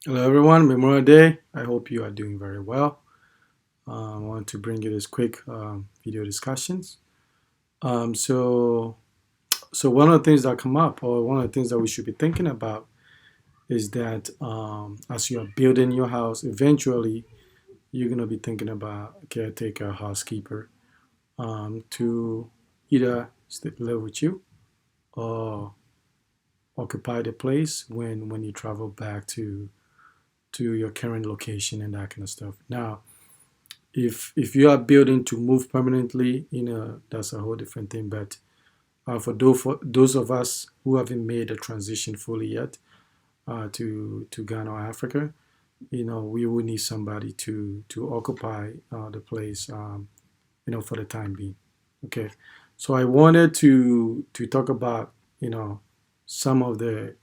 Hello everyone, Memorial Day. I hope you are doing very well. I want to bring you this quick video discussions. Um, so, so one of the things that come up, or one of the things that we should be thinking about, is that as you are building your house, eventually you're gonna be thinking about a caretaker, housekeeper, to either live with you or occupy the place when you travel back to your current location and that kind of stuff. Now, if you are building to move permanently, that's a whole different thing. But for those of us who haven't made the transition fully yet to Ghana or Africa, we will need somebody to occupy the place, for the time being. Okay, so I wanted to talk about some of the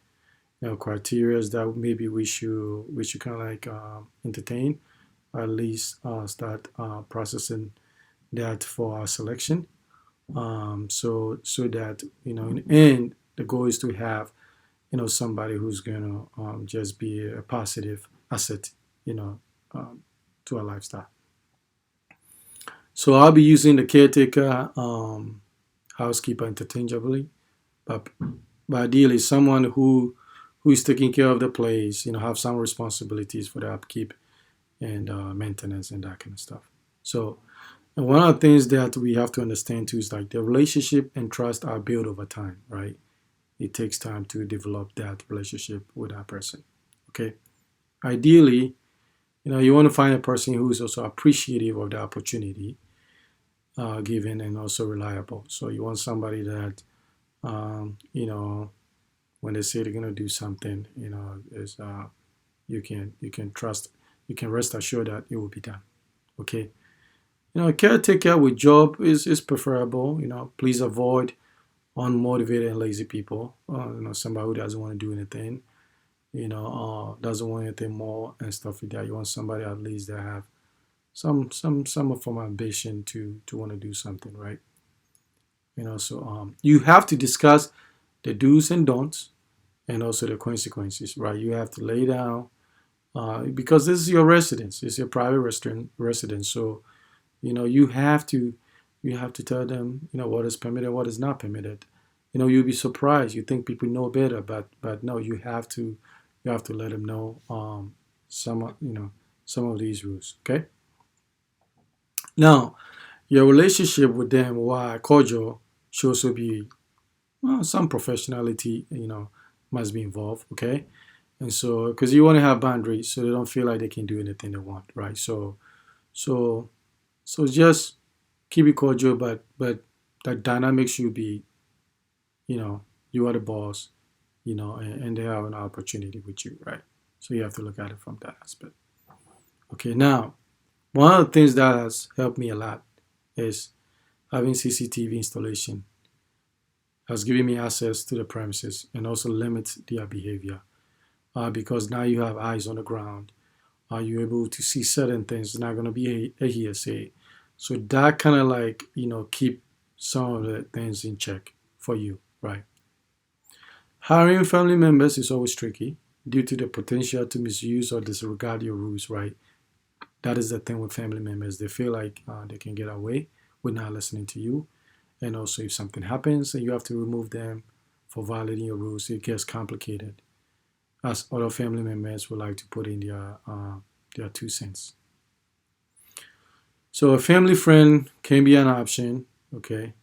criteria that maybe we should kind of like entertain, or at least start processing that for our selection. So that in the end, the goal is to have somebody who's gonna just be a positive asset, you know, um, to our lifestyle. So I'll be using the caretaker, housekeeper interchangeably, but ideally someone who is taking care of the place, have some responsibilities for the upkeep and maintenance and that kind of stuff. So, and one of the things that we have to understand too is like the relationship and trust are built over time, right? It takes time to develop that relationship with that person. Okay. Ideally, you want to find a person who is also appreciative of the opportunity given and also reliable. So you want somebody that, um, you know, when they say they're gonna do something, is you can trust, you can rest assured that it will be done. Okay. A caretaker with job is preferable. Please avoid unmotivated and lazy people. Somebody who doesn't want to do anything. Doesn't want anything more and stuff like that. You want somebody at least that have some form of ambition to want to do something, right? So you have to discuss the do's and don'ts and also the consequences, right? You have to lay down because this is your residence, it's your private residence. So you have to tell them what is permitted, what is not permitted. You'll be surprised. You think people know better, but no, you have to let them know some of these rules. Okay. Now, your relationship with them, while cordial, should also be some professionality. Must be involved. Okay. And so, because you want to have boundaries, so they don't feel like they can do anything they want, right? So, so just keep it cordial, but that dynamic should be, you are the boss, and they have an opportunity with you, right? So you have to look at it from that aspect. Okay, now one of the things that has helped me a lot is having CCTV installation has given me access to the premises and also limits their behavior because now you have eyes on the ground. Are you able to see certain things? It's not going to be a hearsay. So that kind of like, keep some of the things in check for you, right? Hiring family members is always tricky due to the potential to misuse or disregard your rules, right? That is the thing with family members. They feel like they can get away with not listening to you. And also, if something happens and you have to remove them for violating your rules, it gets complicated. As other family members would like to put in their 2 cents. So a family friend can be an option. Okay.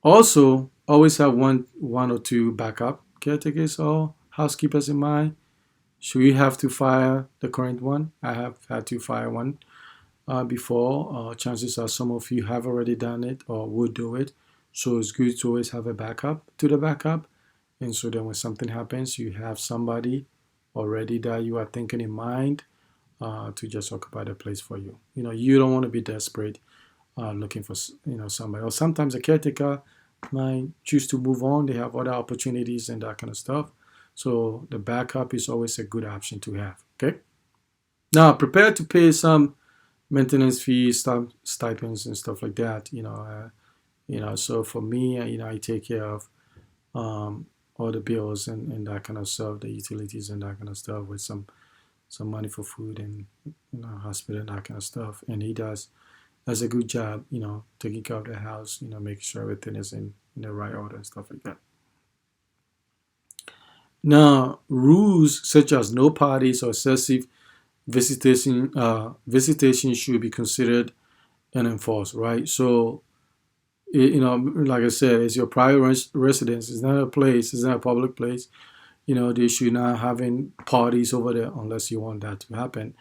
Also, always have one or two backup caretakers or housekeepers in mind. Should you have to fire the current one? I have had to fire one before. Chances are some of you have already done it or would do it. So it's good to always have a backup to the backup. And so then when something happens, you have somebody already that you are thinking in mind to just occupy the place for you. You don't want to be desperate looking for somebody. Or sometimes a caretaker might choose to move on. They have other opportunities and that kind of stuff. So the backup is always a good option to have. Okay. Now prepare to pay some maintenance fees, stipends, and stuff like that. So for me, I take care of um, all the bills and that kind of stuff, the utilities and that kind of stuff, with some money for food and hospital and that kind of stuff. And he does a good job, taking care of the house, making sure everything is in the right order and stuff like that. Now, rules such as no parties or excessive visitation should be considered and enforced, right? So, like I said, it's your private residence. It's not a place. It's not a public place. They should not having parties over there unless you want that to happen,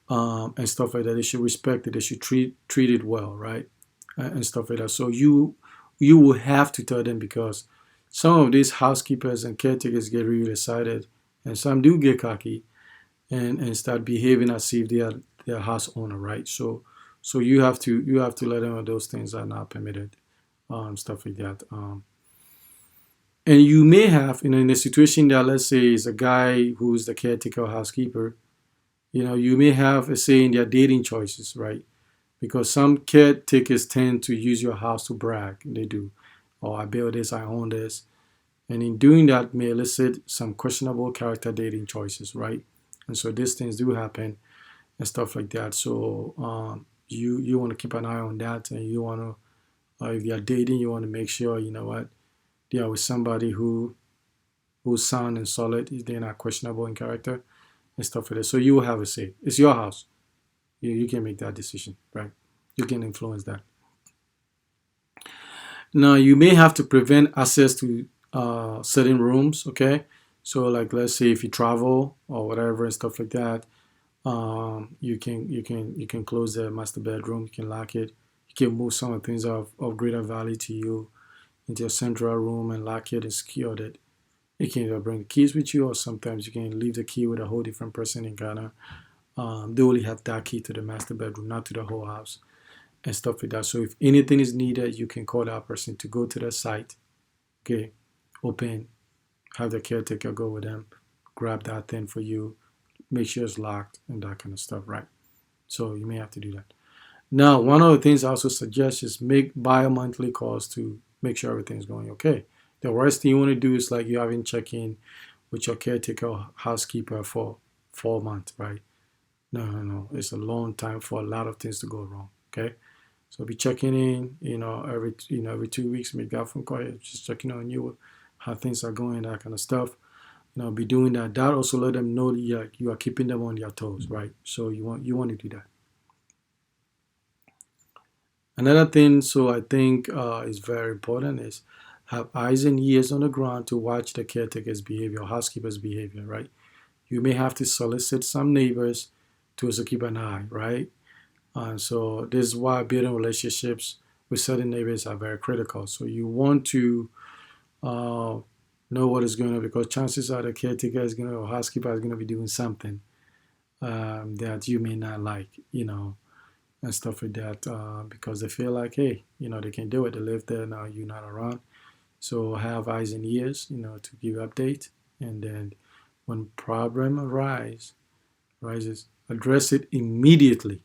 and stuff like that. They should respect it. They should treat it well, right, and stuff like that. So you will have to tell them, because some of these housekeepers and caretakers get really excited, and some do get cocky and start behaving as if they are house owner, right? So you have to let them know those things are not permitted, stuff like that. And you may have, in a situation that, let's say, is a guy who's the caretaker or housekeeper, you may have a say in their dating choices, right? Because some caretakers tend to use your house to brag. They do. Oh, I built this, I own this. And in doing that may elicit some questionable character dating choices, right? And so these things do happen and stuff like that. So you want to keep an eye on that, and you want to, if you're dating, you want to make sure, what, they are with somebody who's sound and solid, they're not questionable in character and stuff like that. So you will have a say. It's your house. You can make that decision, right? You can influence that. Now, you may have to prevent access to certain rooms, okay? So, like, let's say if you travel or whatever and stuff like that, you can close the master bedroom, you can lock it, you can move some of the things of greater value to you into a central room and lock it and secure it. You can either bring the keys with you, or sometimes you can leave the key with a whole different person in Ghana. They only have that key to the master bedroom, not to the whole house and stuff like that. So if anything is needed, you can call that person to go to the site, okay, open, have the caretaker go with them, grab that thing for you, make sure it's locked and that kind of stuff, right? So you may have to do that. Now, one of the things I also suggest is make bi-monthly calls to make sure everything's going okay. The worst thing you want to do is, like, you having check-in with your caretaker or housekeeper for 4 months, right? No. It's a long time for a lot of things to go wrong, okay? So be checking in, every 2 weeks, make that phone call, just checking on you, how things are going, that kind of stuff. Be doing that. That also let them know that you are keeping them on their toes, right? So you want to do that. Another thing, so I think is very important, is have eyes and ears on the ground to watch the caretaker's behavior, housekeeper's behavior, right? You may have to solicit some neighbors to also keep an eye, right? So this is why building relationships with certain neighbors are very critical. So you want to know what is going on, because chances are the caretaker is going to, or housekeeper is going to be doing something that you may not like, and stuff like that, because they feel like, hey, they can do it. They live there now, you're not around. So have eyes and ears, to give update. And then when problem arises, address it immediately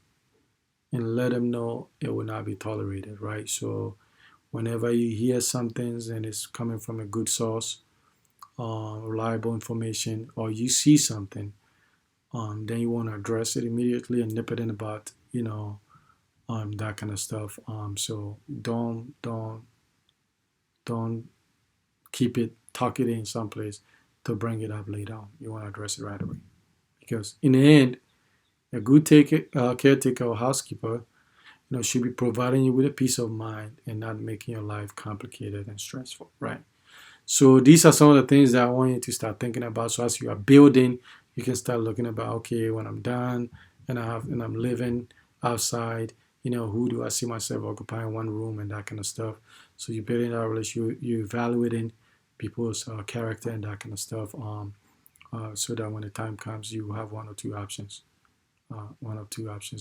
and let them know it will not be tolerated, right? So whenever you hear some things and it's coming from a good source, reliable information, or you see something, then you want to address it immediately and nip it in the bud, that kind of stuff. So don't keep it, tuck it in someplace to bring it up later on. You want to address it right away, because in the end, a good caretaker or housekeeper, should be providing you with a peace of mind and not making your life complicated and stressful, right? So these are some of the things that I want you to start thinking about. So as you are building, you can start looking about, okay, when I'm done and I'm living outside, who do I see myself occupying one room and that kind of stuff. So you're building that relationship, you're evaluating people's character and that kind of stuff, so that when the time comes, you have one or two options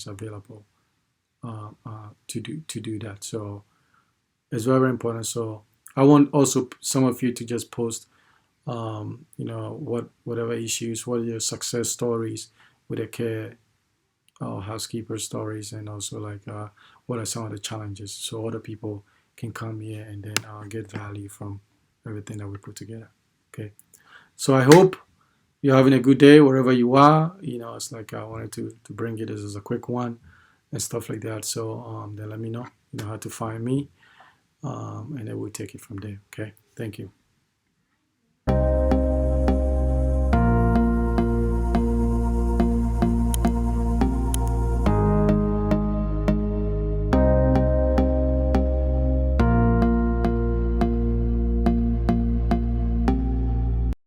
available to do that. So it's very, very important. So I want also some of you to just post, whatever issues, what are your success stories with a care housekeeper stories, and also like what are some of the challenges, so other people can come here and then get value from everything that we put together. Okay. So I hope you're having a good day wherever you are. It's like I wanted to bring it as a quick one and stuff like that. So then let me know, how to find me, and then we'll take it from there. Okay. Thank you.